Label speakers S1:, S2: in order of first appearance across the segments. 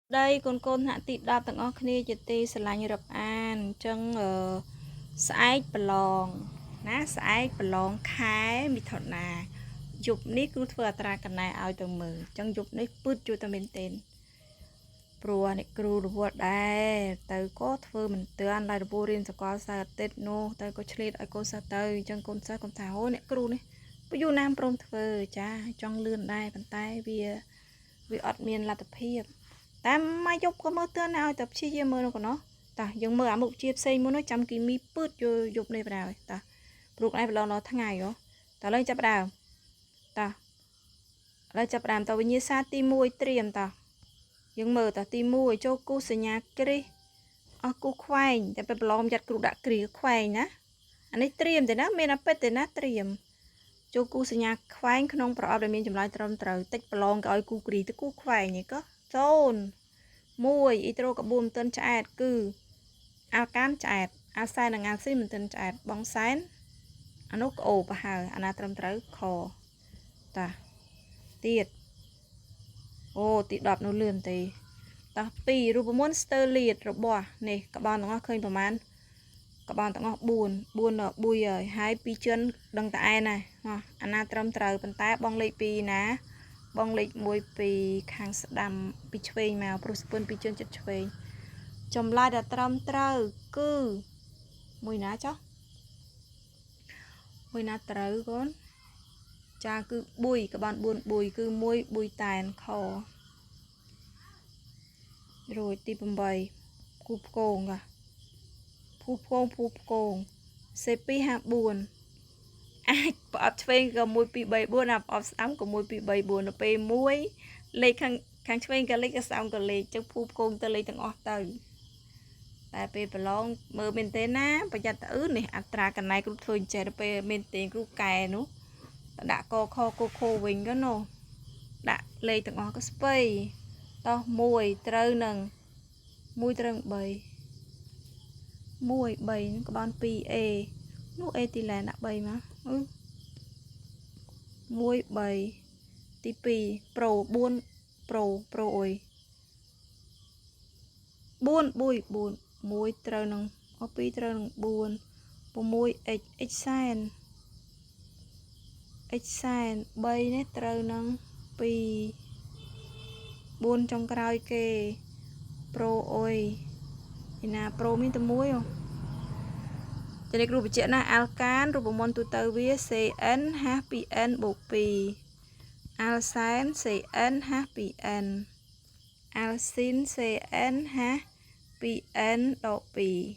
S1: đây con hạ tị đạp tầng ở kia chỉ tì sẽ lạnh rập an chân sải blòng ná sải blòng khai bị thọt nà dục ní cứ vừa tra cái này ao từ mờ chân dục ní bứt cho ta bên tên pru này kêu được đây từ có thưa mình từ ăn lại được bô riêng có sa tết nô từ có chơi ai có sa từ chân con sa con tháo này kêu này bây giờ nam prom thưa cha trong lươn đây bàn tay vì ọt miền là tập hiệp ta mai dục có mơ tên nào tập chi mơ nó của nó ta dừng mơ ám một chiếc xây muốn nói trăm km bứt vô dục này vào ta lúc này vào nó tháng ngày đó ta lên chấp đào ta lên chấp đàm tao với như sa tim môi triềm ta dừng mơ ta tim môi cho cô sinh nhạc kiri cô khoaiแต่ไปลองจัดกรุดะกรีควายนะอันนี้เตรียมแต่นะเมนาเป็ดแต่นะเตรียมโจกูสัญญาควายขนมประอบได้มีจำลายตรมเตอติดไปลองกับไอ้กูกรีตะกูควายนี่ก็โซนมวยอีโตรกับบูมเตินจ่ายคืออาการจ่ายอาศัยหนังงานซิมันเตินจ่ายบองไซน์อันนู้โอปะหาอันนั้นตรมเตอคอตาตีดโอ้ติดดอบนู้เลื่อนตีตาปีรูปมอนสเตอร์เลียดระบ่เนี่ยกับบอลต้องเคยประมาณกับบอลต้องบุญเนอะบุยหายปีเชิญดังแต่ไอ้น่ะอันนั้นตรมเตอเป็นแต่บองเลยปีนะบองเล็กมวยปีคางสดำปีช่วยมาโปรสเปิลปีเชิญจัดช่วยจำลายดัตรมเตอคือมวยนะจ๊ะมวยนะเตอก่อนจ้าคือบุยกับบอลบุยคือมวยบุยตายคอrồiตีบใบคูบโกงอ่ะคูบโกงเซปีหาบุญไอ้ปอบช่วยกับมวยปีใบบุญอ่ะปอบซ้ำกับมวยปีใบบุญไปมวยเลยข้างช่วยกันเลยก็ซ้ำกันเลยจะคูบโกงตะเลยตั้งออกตื่นแต่ไปลองมือเมนเทนนะประหยัดตื้อนี่อัตรากันในกรุ๊ปทุนเจอไปเมนเทนกรุ๊ปแกนู้đã có cô vinh đó nô đã lấy từng ngõ cái spray to mùi trâu nằng mùi trâu bầy có ban pi e nó e thì là nạ bầy mà mùi bầy tí pi pro buôn pro ơi buôn mùi trâu nằng ở pi trâu nằng buôn mùi x sign excited bay nét trâu nâng pi buôn trong cày kê pro ơi nè pro mi tôm muối không cho nên group chuyện là alkan group môn tụ tơ với cn hpn bột pi alsan cn hpn alsin cn hpn độ pi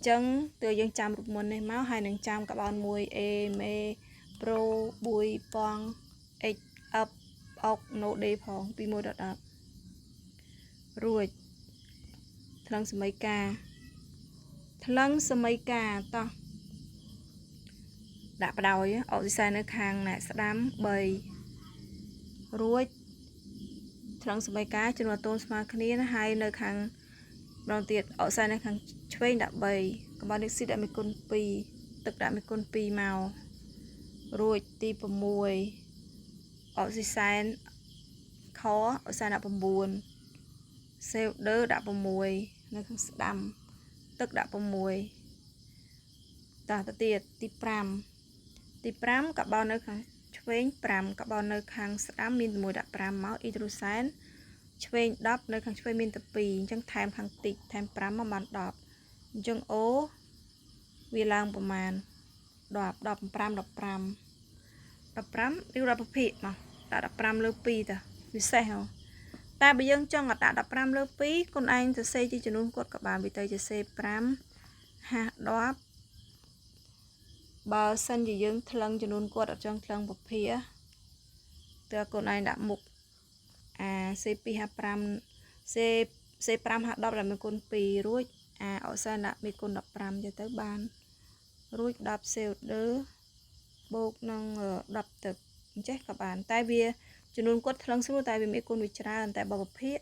S1: chân từ dân trăm group môn này máu 200 các bạn mùi e pro bùi pong x up ốc nô đê phong pi môi đợt up rồi thằng sơ mấy ca to đã bắt đầu á ở sai nơi hàng này sẽ đám bầy rồi thằng sơ mấy ca trên là tôn smart kia nó hai nơi hàng đầu tiên ở sai nơi hàng chơi đã bầy các bạn được xịt đã mấy con pi tức đã mấy con pi màu rồi ti bầm mùi ở design khó ở sai đã bầm buồn sale đỡ đã bầm mùi nơi khang đầm tức đã bầm mùi ta tiệt ti pram các bao nơi khang chuen pram các bao nơi khang đầm min mùi đã pram máu hydrogen chuen đắp nơi khang chuen min tập pì chân tham khang tịt tham pram mà bàn đọp chân ố vi langประมาณดอกปรามเรียกว่าประเภทมาแต่ดอกปรามเลือกปีแต่วิเศษแต่ไปยังจังกับดอกปรามเลือกปีคนอันจะเซที่จะนุ่งกดกับบางวิเตยจะเซปรามหาดอกบาสันจะยังทลังจะนุ่งกดจังทลังประเภทแต่คนอันดับมุกเซปีหาปรามเซปรามหาดอกแล้วมีคนปีรู้เอาสันละมีคนดอกปรามจะเตยบานรู้ดับเซลเดอโบกนังดับตึกเจ๊กับบ้านแต่เบียจนนุ่นกดทลังสู้แต่เบียมีคนวิจารณ์แต่บอกเพี้ย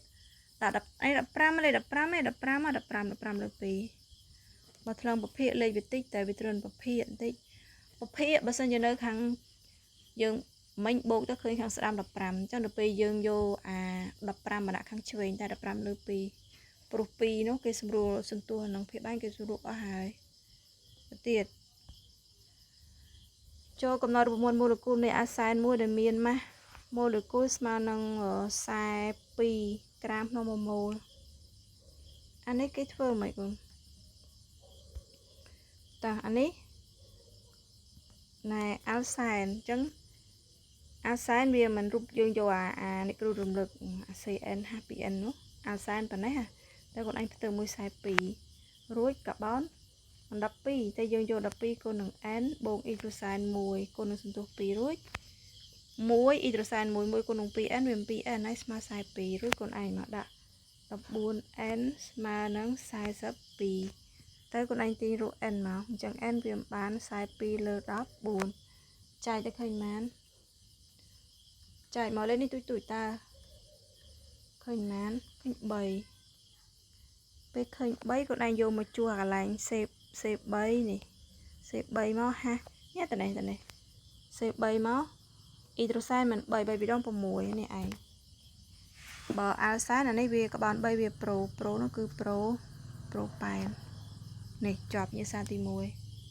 S1: ดับไอ้ดับปรามอะไรดับปรามเลยปีมาทลังบอกเพี้ยเลยวิติแต่วิตรนบอกเพี้ยติบอกเพี้ยบางส่วนจะเนื้อครั้งยัง មិញបូកទៅឃើញខាងស្ដាំ15អញ្ចឹងដល់ពេលយើងយកអា15មកដាក់ខាងឆ្វេងតែ15លើ2ព្រោះ2នោះគេស្រួលសន្ទុះនឹងភាពបាញ់គេស្រួលអស់ហើយទៀតចូលកំណត់រូបមន្តមូលកូលនៃអាសែនមួយដែលមានម៉ាស់មូលកូលស្មើនឹង42ក្រាមក្នុង1ម៉ូលអានេះគេធ្វើមិនបងតោះអានេះណែអាល់សែនអញ្ចឹងអាសែនវាមិនរូបយើងយកអានេះគ្រូរំលឹកអា CN 52N នោះអាសែនប៉ុណ្ណេះតែគាត់ឯងផ្ទើមួយ42រួចកាបោន12តែយើងយក12គុណនឹង n បូកអ៊ីដ្រូសែន1គុណនឹងសន្ទុះ2រួច1អ៊ីដ្រូសែន1គុណនឹង 2n វា 2n ហើយស្មើ42រួចខ្លួនឯងមកដាក់ 14n ស្មើនឹង42ទៅខ្លួនឯងទាញរក n មកអញ្ចឹង n វាបាន42លើ14ចាយទៅឃើញបានចាយមកលេខនេះទួយតើឃើញបានឃើញ3ពេលឃើញ3ខ្លួនឯងយកមកជួកន្លែងសេប3នេះសេប3មកហានេះតនេះសេប3មកអ៊ីដ្រូសែនមិន3 2ដង6នេះឯងបើអាល់សែនអានេះវាក្បោន3វាប្រូនោះគឺប្រូប៉ែននេះជាប់ញើសាទី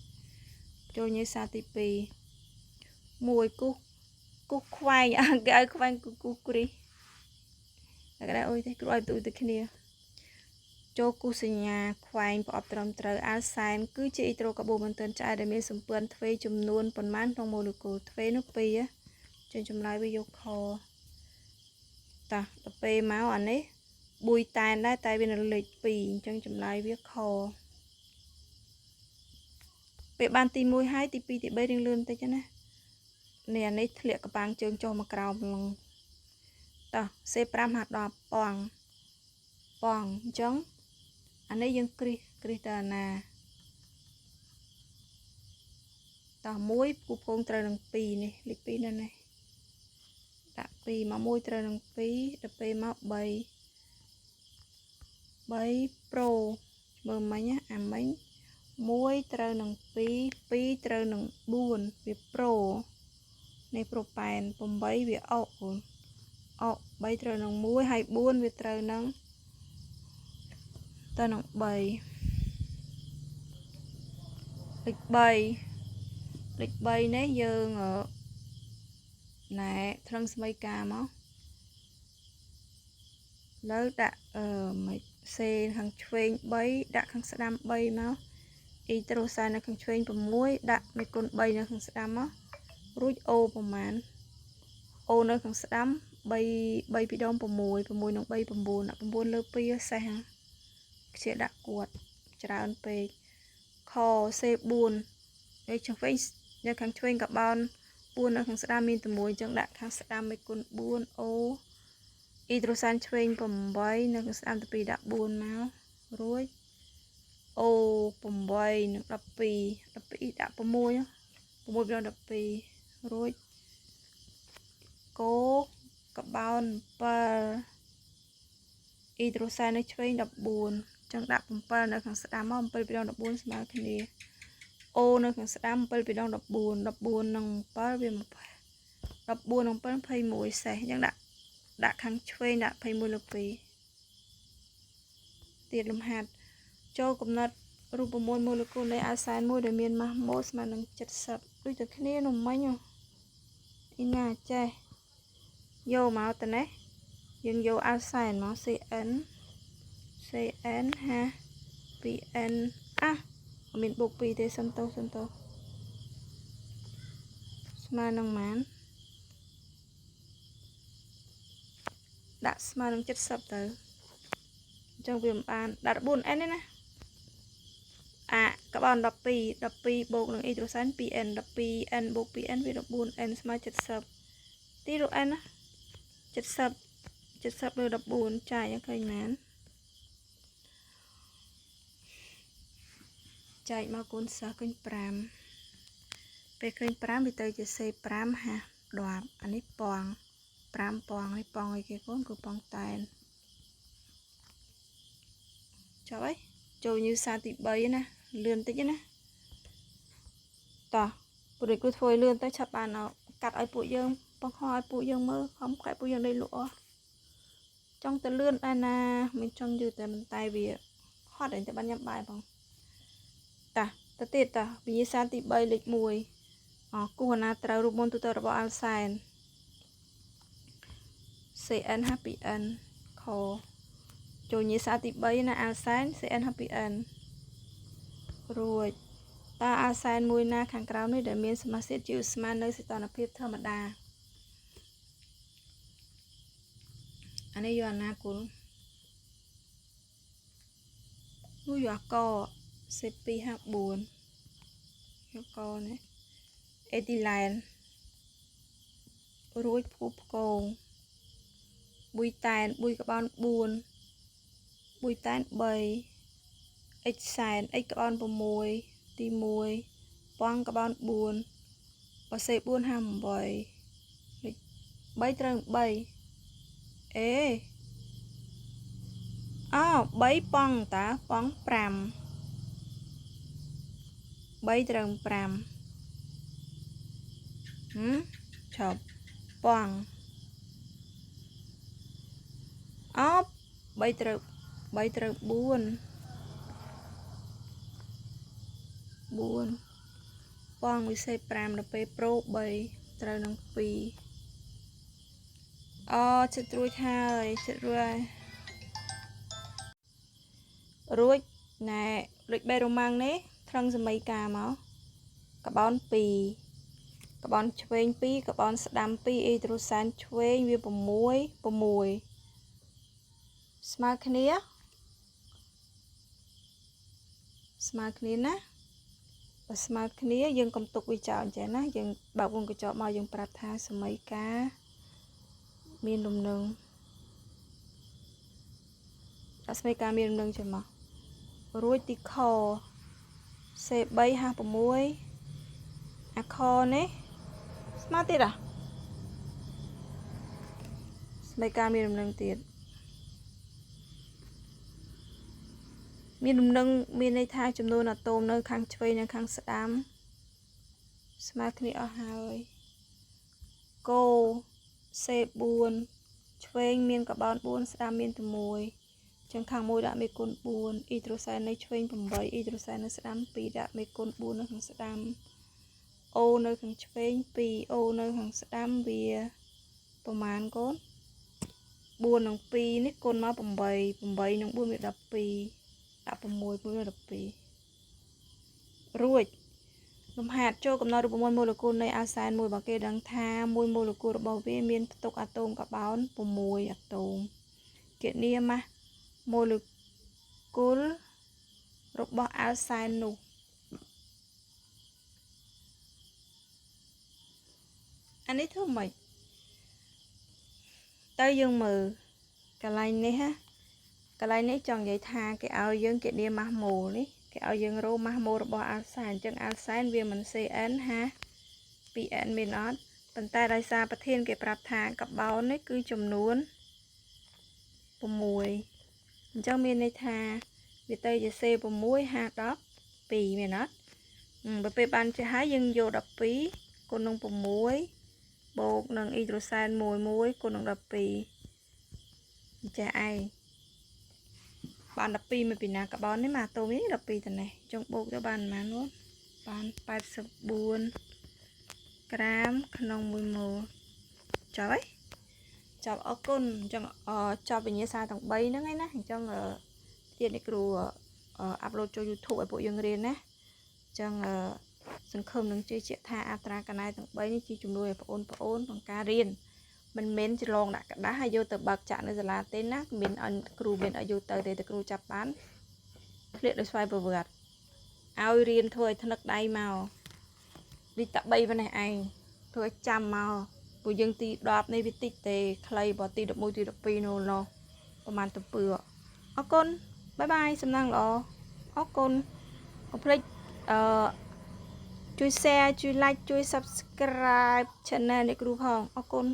S1: 1ចូលញើសាទី2 1គូខ្វែងគេឲ្យខ្វែងគូគ្រីតែគេអុយទេគ្រូឲ្យទូទៅគ្នាចូលគូសញ្ញាខ្វែងប្រអប់ត្រឹមត្រូវអាល់សែនគឺជាអ៊ីត្រូកាបូនមិនទិនឆ្អែតដែលមានសម្ព័ន្ធទ្វេចំនួនប៉ុន្មានក្នុងម៉ូលេគុលទ្វេនោះ2ចេញចម្លើយវាយកខតោះទៅពេលមកអានេះប៊ុយតែនដែរតែវានៅលេខ2អញ្ចឹងចម្លើយវាខពេលបានទី1ហើយទី2ទី3រៀងលឿនបន្តិចណានេះអានេះធ្លាក់កប៉ាំងជើងចុះមកក្រោមឡងតោះ C5 ហាត់ដល់ប៉ងអញ្ចឹងអានេះយើងគ្រីសទៅអាណាតោះ1គូភងត្រូវនឹង2នេះលេខ2នៅនេះដាក់2មក1ត្រូវនឹង2ដល់ពេលមក3ប្រូមើលមិញអាមិញ1ត្រូវនឹង2 2ត្រូវនឹង4វាប្រូនេះប្រូប៉ែន8វាអុក3ត្រូវនឹង1ហើយ4វាត្រូវនឹង3លេខ3នេះយើងណែត្រឹងស្មីការមកលើដាក់មិនសេខាងឆ្វេង3ដាក់ខាងស្ដាំ3មកអ៊ីដ្រូសែននៅខាងឆ្វេង6ដាក់មេគុណ3នៅខាងស្ដាំមករួចអូប្រមាណអូនៅខាងស្ដាំ3 2ដង6 6នឹង3 9ដាក់9លើ2សេះខ្ជិះដាក់គាត់ច្រើនពេកខ C4 នៅខាងឆ្វេងនៅខាងឆ្វេងកាបោន4នៅខាងស្ដាំមានតែ1អញ្ចឹងដាក់ខាងស្ដាំមេគុណ4អូអ៊ីដ្រូសែនឆ្វេង8នៅខាងស្ដាំទី2ដាក់4មករួចអូ8នឹង12ដាក់6 6ដល់12រួចកូកបោន7អ៊ីដ្រូសែននៅឆ្វេង14ចឹងដាក់7នៅខាងស្ដាំមក7 2 14ស្មើគ្នាអូនៅខាងស្ដាំ7 2 14 14នឹង7វា20 14នឹង7 21សេះចឹងដាក់ខាងឆ្វេងដាក់21លើ2ទៀតលំហាត់ចូលកំណត់រូបមន្តមូលកូលនៃអាសែនមួយដែលមានម៉ាស់ម៉ូស្មើនឹង70ដូចតែគ្នានោះមិញអ៊ីណាចេះយកមកតនេះយើងយកអាសែនមក CN ហា 2n មានបូក2ទេសិនតោស្មើនឹងម៉ានដាក់ស្មើនឹង70ទៅអញ្ចឹងវាមិនបានដាក់ 14n ទេណាក្បោន12បូកនឹងអ៊ីដ្រូសែន 2n 12n បូក 2n វា 14n ស្មើ70ទីរក n ណា70លើ14ចាយឃើញមែនចែកមកគុណសិស្សឃើញ5ពេលឃើញ5វាទៅជា C5 ហា10អានេះប៉ង5ប៉ងនេះប៉ងអីគេកូនគឺប៉ងតែនចប់ហើយចូលញឺសាទី3ណាលឿនតិចណាតោះព្រោះគ្រូធ្វើលឿនទៅឆាប់បានកាត់ឲ្យពួកយើង បង្ហោឲ្យពួកយើងមើលខំខែពួកយើងដេកលក់ចង់ទៅលឿនដែរណាមិនចង់យឺតតែមិនតែវាហត់តែបានញ៉ាំបាយបងតាទៅទៀតតាវិញ្ញាសាទី3លេខ1គូណាត្រូវរូបមន្តទូទៅរបស់អាល់សែន CN Happy N ខចូលវិញ្ញាសាទី3ណាអាល់សែន CN Happy N រួចតើអាល់សែនមួយណាខាងក្រៅនេះដែលមានសមាសជាតិជាស្មើនៅសីតុណ្ហភាពធម្មតាអានេះយកអាណាគុលនោះយកក C2H4 យកកណាអេទីឡែនរួចភូផ្គងបុយតែនបុយកបោន4បុយតែន3 x សែន x កបោន6ទី1ប៉ងកបោន4បសេ458លេខ3ត្រូវ3អេ3ប៉ងតាប៉ង5 3ត្រូវ5ឈប់ប៉ង3ត្រូវ4ប៉ងវិសេស5ដល់ពេលប្រូ3ត្រូវនឹង2ចិត្តរួចហើយចិត្តរួចណែលេខ3រ៉ូម៉ាំងនេះត្រឹងសម័យកាលមកកបោន2កបោនឆ្វេង2កបោនស្ដាំ2អ៊ីត្រូសែនឆ្វេងវា6ស្មើគ្នាណាបើស្មើគ្នាយើងកុំទុកវាចោលអញ្ចឹងណាយើងបើកវងកញ្ចក់មកយើងប្រាប់ថាសម័យកាលមានលំនឹងសម័យកាលមានលំនឹងចាំមករួចទីខ C3H6 អាខនេះស្មើទៀតសម័យកាលមានលំនឹងទៀតមានលំនឹងមានន័យថាចំនួនអាតូមនៅខាងឆ្វេងនិងខាងស្ដាំស្មើគ្នាអស់ហើយកូ C4 ឆ្វេងមានកបោន4ស្ដាំមានតែ1ចឹងខាងមួយដាក់មេគុណ4អ៊ីត្រូសែននៅឆ្វេង8អ៊ីត្រូសែននៅស្ដាំ2ដាក់មេគុណ4នៅខាងស្ដាំអូនៅខាងឆ្វេង2អូនៅខាងស្ដាំវាប្រមាណកូន4និង2នេះគុណមក8និង4វា12ដាក់6មួយ12រួចលំហាត់ចូលកំណត់រូបមន្តម៉ូលេគុលនៃអាល់សែនមួយបើគេដឹងថាមួយម៉ូលេគុលរបស់វាមានផ្ទុកអាតូមកបោន6អាតូមគណនាម៉ាស់ម៉ូលេគុលរបស់អាល់សែននោះអានេះធ្វើម៉េចទៅយើងមើលកន្លែងនេះកន្លែងនេះចង់និយាយថាគេឲ្យយើងគណនាម៉ាស់ម៉ូលនេះគេឲ្យយើងរកម៉ាស់ម៉ូលរបស់អាល់សែនអញ្ចឹងអាល់សែនវាមិន CN 2N មានអត់ប៉ុន្តែដោយសារប្រធានគេប្រាប់ថាកបោននេះគឺចំនួន6អញ្ចឹងមានន័យថាវាទៅជា C6H12 មានអត់បើពេលបានចេះហើយយើងយក12គុណនឹង6បូកនឹងអ៊ីត្រូសែន1គុណនឹង12ចេះឯងបាន12មកពីណាកបោននេះមកអាតូមនេះ12តនេះចុងបូកទៅបានប៉ុន្មាននោះបាន84ក្រាមក្នុង1ម៉ូលចប់ហើយចប់អរគុណអញ្ចឹងចប់វិញ្ញាសាទាំង3ហ្នឹងឯណាអញ្ចឹងទៀតនេះគ្រូអាប់ឡូតចូល YouTube ឲ្យពួកយើងរៀនណាអញ្ចឹងសង្ឃឹមនឹងជឿជាក់ថាអត្រាកណែទាំង3នេះជាជំនួយឲ្យបងប្អូនក្នុងការរៀនមិនមែនច្រឡងដាក់กระดาษហើយយកទៅបើកចាក់នៅសាលាទេណាមានគ្រូមានឲ្យយកទៅទេតែគ្រូចាប់បានឃ្លាកដោយស្វ័យប្រវត្តិឲ្យរៀនធ្វើឲ្យថ្នឹកដៃមកនេះតែ3ប៉ុណ្ណេះឯងធ្វើឲ្យចាំមកពួកយើងទី10នេះវាតិចទេខ្លីបើទី11ទី12នោះណោះប្រហែលទៅពឿអរគុណបាយបាយសំណាងល្អអរគុណកុំភ្លេចជួយ share ជួយ like ជួយ subscribe channel នេះគ្រូផងអរគុណ